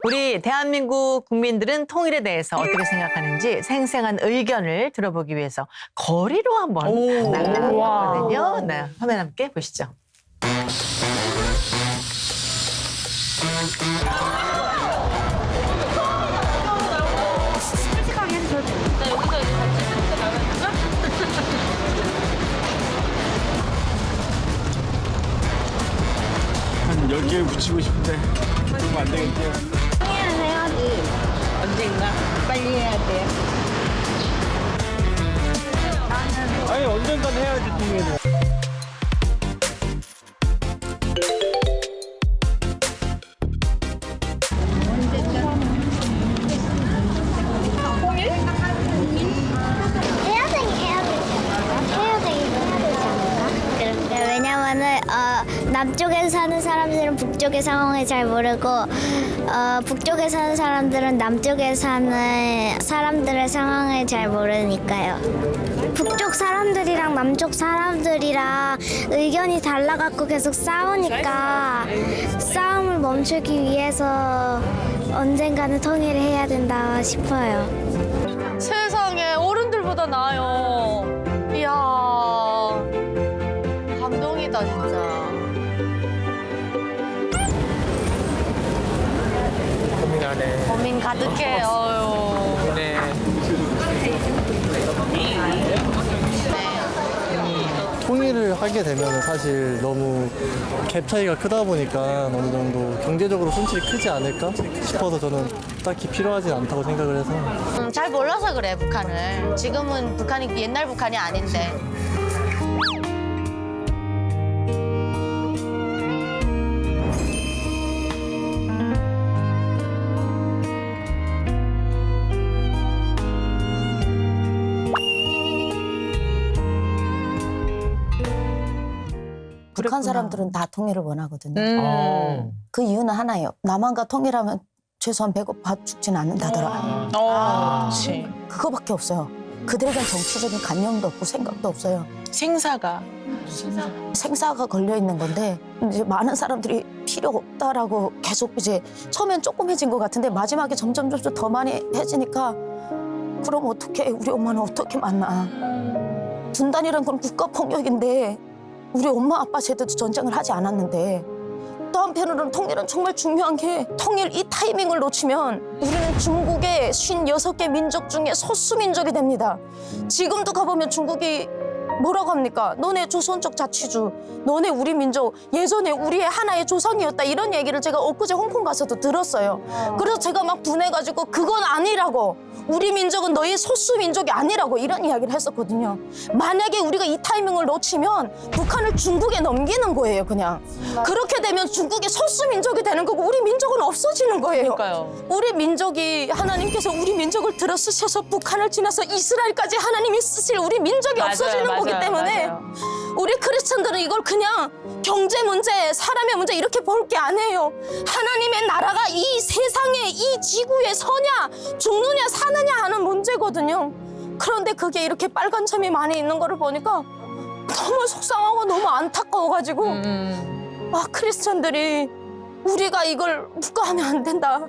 우리 대한민국 국민들은 통일에 대해서 어떻게 생각하는지 생생한 의견을 들어보기 위해서 거리로 한번 나가봤거든요. 네, 화면 함께 보시죠. 한 10개 붙이고 싶은데 그러면 안 되겠대요. 해야지. 언젠가 빨리 해야 돼. 아니 언젠간 해야지 통일을. 왜냐면은 남쪽에 사는 사람들은 북쪽의 상황을 잘 모르고 북쪽에 사는 사람들은 남쪽에 사는 사람들의 상황을 잘 모르니까요. 북쪽 사람들이랑 남쪽 사람들이랑 의견이 달라갖고 계속 싸우니까 싸움을 멈추기 위해서 언젠가는 통일을 해야 된다 싶어요. 세상에 어른들보다 나아요. 이야 감동이다 진짜. 고민하네. 고민 가득해. 어휴. 네. 통일을 하게 되면 사실 너무 갭 차이가 크다 보니까 어느 정도 경제적으로 손실이 크지 않을까 싶어서 저는 딱히 필요하지 않다고 생각을 해서 잘 몰라서 그래 북한을. 지금은 북한이 옛날 북한이 아닌데. 북한 사람들은 다 통일을 원하거든요. 어. 그 이유는 하나예요. 남한과 통일하면 최소한 배고파 죽지는 않는다더라. 그렇지. 그거밖에 없어요. 그들에겐 정치적인 관념도 없고 생각도 없어요. 생사가. 생사가 걸려 있는 건데 이제 많은 사람들이 필요 없다라고 계속 이제 처음엔 조금해진 것 같은데 마지막에 점점 더 많이 해지니까 그럼 어떻게 우리 엄마는 어떻게 만나? 분단이란 건 국가 폭력인데 우리 엄마 아빠 세대도 전쟁을 하지 않았는데 또 한편으로는 통일은 정말 중요한 게 통일 이 타이밍을 놓치면 우리는 중국의 56개 민족 중에 소수 민족이 됩니다. 지금도 가보면 중국이 뭐라고 합니까? 너네 조선족 자치주, 너네 우리 민족, 예전에 우리의 하나의 조상이었다 이런 얘기를 제가 엊그제 홍콩 가서도 들었어요. 그래서 제가 막 분해가지고 그건 아니라고, 우리 민족은 너희 소수 민족이 아니라고 이런 이야기를 했었거든요. 만약에 우리가 이 타이밍을 놓치면 북한을 중국에 넘기는 거예요, 그냥. 그렇게 되면 중국이 소수 민족이 되는 거고 우리 민족은 없어지는 거예요. 그러니까요. 우리 민족이 하나님께서 우리 민족을 들어 쓰셔서 북한을 지나서 이스라엘까지 하나님이 쓰실 우리 민족이 없어지는 거기 때문에 맞아요. 우리 크리스천들은 이걸 그냥 경제 문제, 사람의 문제 이렇게 볼 게 아니에요. 하나님의 나라가 이 세상에 이 지구에 서냐 죽느냐 사느냐 하는 문제거든요. 그런데 그게 이렇게 빨간 점이 많이 있는 거를 보니까 너무 속상하고 너무 안타까워가지고 아 크리스천들이 우리가 이걸 묵과하면 안 된다.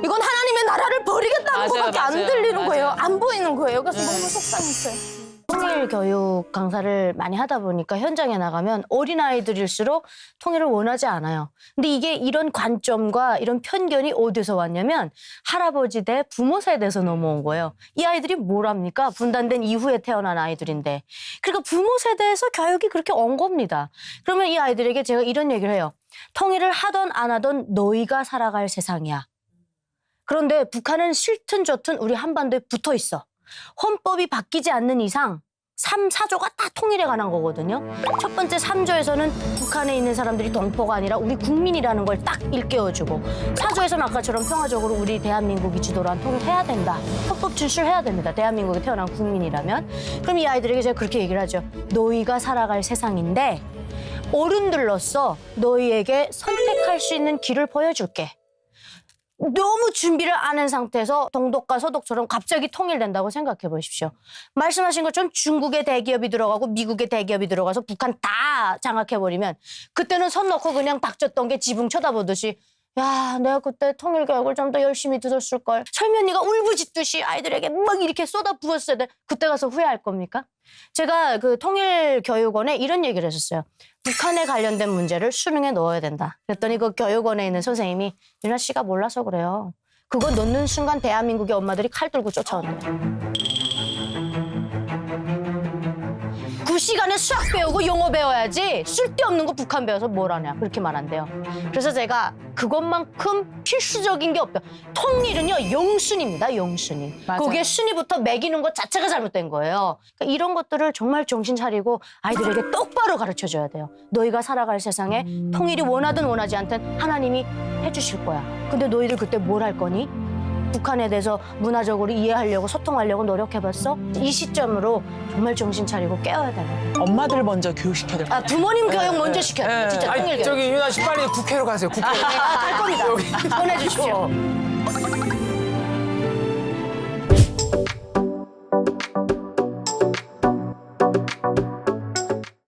이건 하나님의 나라를 버리겠다는 맞아요, 것밖에 안 맞아요, 들리는 거예요. 맞아요. 안 보이는 거예요. 그래서 너무 속상했어요. 통일 교육 강사를 많이 하다 보니까 현장에 나가면 어린아이들일수록 통일을 원하지 않아요. 근데 이게 이런 관점과 이런 편견이 어디서 왔냐면 할아버지 대 부모 세대에서 넘어온 거예요. 이 아이들이 뭘 합니까? 분단된 이후에 태어난 아이들인데. 그러니까 부모 세대에서 교육이 그렇게 온 겁니다. 그러면 이 아이들에게 제가 이런 얘기를 해요. 통일을 하던 안 하던 너희가 살아갈 세상이야. 그런데 북한은 싫든 좋든 우리 한반도에 붙어 있어. 헌법이 바뀌지 않는 이상 3, 4조가 다 통일에 관한 거거든요. 첫 번째 3조에서는 북한에 있는 사람들이 동포가 아니라 우리 국민이라는 걸 딱 일깨워주고 4조에서는 아까처럼 평화적으로 우리 대한민국이 지도로 한 통일해야 된다. 헌법 준수해야 됩니다. 대한민국에 태어난 국민이라면. 그럼 이 아이들에게 제가 그렇게 얘기를 하죠. 너희가 살아갈 세상인데 어른들로서 너희에게 선택할 수 있는 길을 보여줄게. 너무 준비를 안 한 상태에서 동독과 서독처럼 갑자기 통일된다고 생각해 보십시오. 말씀하신 것처럼 중국의 대기업이 들어가고 미국의 대기업이 들어가서 북한 다 장악해버리면 그때는 선 놓고 그냥 닥쳤던 게 지붕 쳐다보듯이 야, 내가 그때 통일교육을 좀 더 열심히 들었을 걸. 철미 언니가 울부짖듯이 아이들에게 막 이렇게 쏟아 부었어야 돼. 그때 가서 후회할 겁니까? 제가 그 통일교육원에 이런 얘기를 했었어요. 북한에 관련된 문제를 수능에 넣어야 된다. 그랬더니 그 교육원에 있는 선생님이 유나 씨가 몰라서 그래요. 그거 넣는 순간 대한민국의 엄마들이 칼 들고 쫓아온대요. 그 시간에 수학 배우고 영어 배워야지 쓸데없는 거 북한 배워서 뭘 하냐 그렇게 말한대요. 그래서 제가 그것만큼 필수적인 게 없대요. 통일은요 영순입니다. 영순위. 거기에 순위부터 매기는 것 자체가 잘못된 거예요. 그러니까 이런 것들을 정말 정신 차리고 아이들에게 똑바로 가르쳐줘야 돼요. 너희가 살아갈 세상에 통일이 원하든 원하지 않든 하나님이 해주실 거야. 근데 너희들 그때 뭘 할 거니? 북한에 대해서 문화적으로 이해하려고 소통하려고 노력해봤어? 이 시점으로 정말 정신 차리고 깨워야 되는 거예요. 엄마들 먼저 교육시켜야 될 것 같아요. 부모님 교육 먼저 시켜야 돼요. 진짜 통일 교육. 저기 유나 씨 빨리 국회로 가세요. 국회. 갈 겁니다. 보내주십시오.